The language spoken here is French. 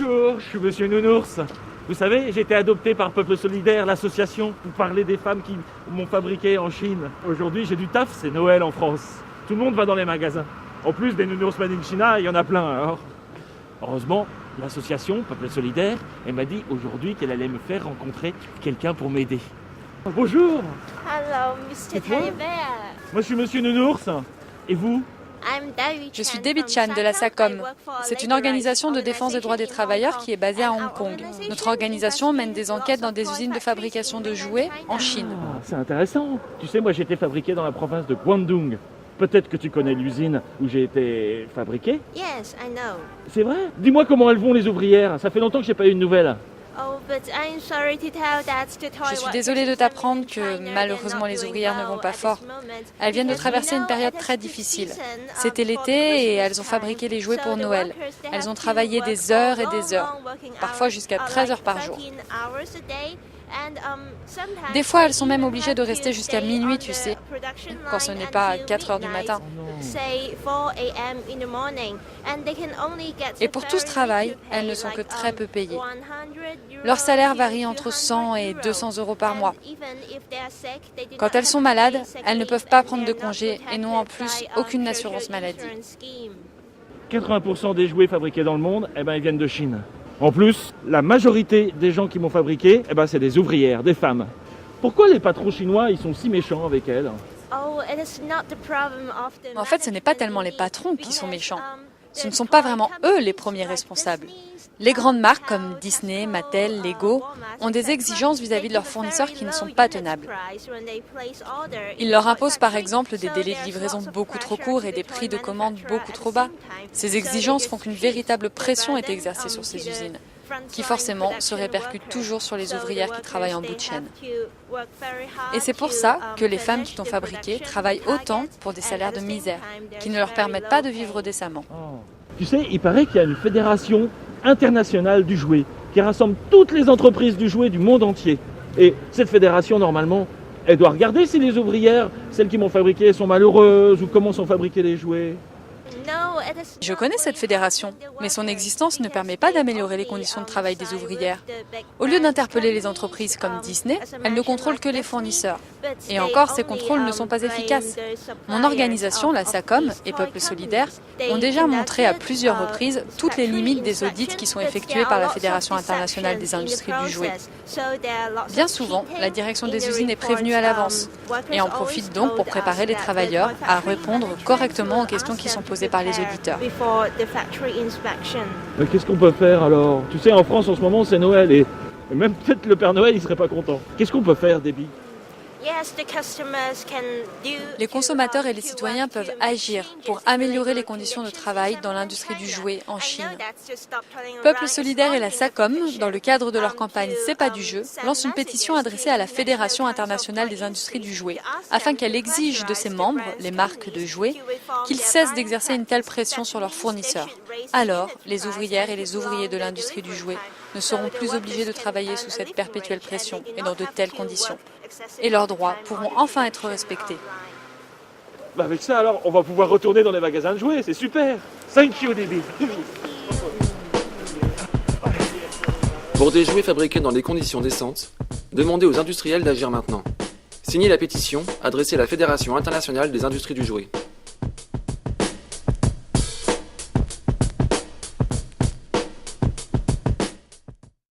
Bonjour, je suis Monsieur Nounours. Vous savez, j'ai été adopté par Peuple Solidaire, l'association, pour parler des femmes qui m'ont fabriqué en Chine. Aujourd'hui, j'ai du taf, c'est Noël en France. Tout le monde va dans les magasins. En plus des Nounours Made in China, il y en a plein alors. Heureusement, l'association Peuple Solidaire, elle m'a dit aujourd'hui qu'elle allait me faire rencontrer quelqu'un pour m'aider. Bonjour. Hello, Mr. toi Teddy Bear. Moi je suis Monsieur Nounours. Et vous? Je suis Debbie Chan de la SACOM. C'est une organisation de défense des droits des travailleurs qui est basée à Hong Kong. Notre organisation mène des enquêtes dans des usines de fabrication de jouets en Chine. Ah, c'est intéressant. Tu sais, moi j'ai été fabriqué dans la province de Guangdong. Peut-être que tu connais l'usine où j'ai été fabriqué. Yes, I know. C'est vrai? Dis-moi comment elles vont les ouvrières. Ça fait longtemps que j'ai pas eu de nouvelles. Oh, but I'm sorry to tell that the toy Je suis désolée de t'apprendre que malheureusement les ouvrières ne vont pas fort. Elles viennent de traverser une période très difficile. C'était l'été et elles ont fabriqué les jouets pour Noël. Elles ont travaillé des heures et des heures, parfois jusqu'à 13 heures par jour. Des fois, elles sont même obligées de rester jusqu'à minuit, tu sais, quand ce n'est pas 4 heures du matin. Et pour tout ce travail, elles ne sont que très peu payées. Leur salaire varie entre 100 et 200 euros par mois. Quand elles sont malades, elles ne peuvent pas prendre de congé et n'ont en plus aucune assurance maladie. 80% des jouets fabriqués dans le monde, ils viennent de Chine. En plus, la majorité des gens qui m'ont fabriqué, c'est des ouvrières, des femmes. Pourquoi les patrons chinois, ils sont si méchants avec elles? En fait, ce n'est pas tellement les patrons qui sont méchants. Ce ne sont pas vraiment eux les premiers responsables. Les grandes marques comme Disney, Mattel, Lego ont des exigences vis-à-vis de leurs fournisseurs qui ne sont pas tenables. Ils leur imposent par exemple des délais de livraison beaucoup trop courts et des prix de commande beaucoup trop bas. Ces exigences font qu'une véritable pression est exercée sur ces usines, qui forcément se répercute toujours sur les ouvrières qui travaillent en bout de chaîne. Et c'est pour ça que les femmes qui t'ont fabriqué travaillent autant pour des salaires de misère, qui ne leur permettent pas de vivre décemment. Tu sais, il paraît qu'il y a une fédération internationale du jouet qui rassemble toutes les entreprises du jouet du monde entier. Et cette fédération, normalement, elle doit regarder si les ouvrières, celles qui m'ont fabriqué, sont malheureuses ou comment sont fabriqués les jouets. Je connais cette fédération, mais son existence ne permet pas d'améliorer les conditions de travail des ouvrières. Au lieu d'interpeller les entreprises comme Disney, elle ne contrôle que les fournisseurs. Et encore, ces contrôles ne sont pas efficaces. Mon organisation, la SACOM et Peuple Solidaire, ont déjà montré à plusieurs reprises toutes les limites des audits qui sont effectués par la Fédération internationale des industries du jouet. Bien souvent, la direction des usines est prévenue à l'avance et en profite donc pour préparer les travailleurs à répondre correctement aux questions qui sont posées par les auditeurs. Mais qu'est-ce qu'on peut faire alors? Tu sais, en France en ce moment c'est Noël et même peut-être le Père Noël il serait pas content. Qu'est-ce qu'on peut faire, Debbie? Les consommateurs et les citoyens peuvent agir pour améliorer les conditions de travail dans l'industrie du jouet en Chine. Peuple Solidaire et la SACOM, dans le cadre de leur campagne C'est pas du jeu, lancent une pétition adressée à la Fédération internationale des industries du jouet, afin qu'elle exige de ses membres, les marques de jouets, qu'ils cessent d'exercer une telle pression sur leurs fournisseurs. Alors, les ouvrières et les ouvriers de l'industrie du jouet ne seront plus obligés de travailler sous cette perpétuelle pression et dans de telles conditions. Et leurs droits pourront enfin être respectés. Avec ça alors, on va pouvoir retourner dans les magasins de jouets, c'est super. Thank you, Debbie. Pour des jouets fabriqués dans des conditions décentes, demandez aux industriels d'agir maintenant. Signez la pétition adressée à la Fédération internationale des industries du jouet.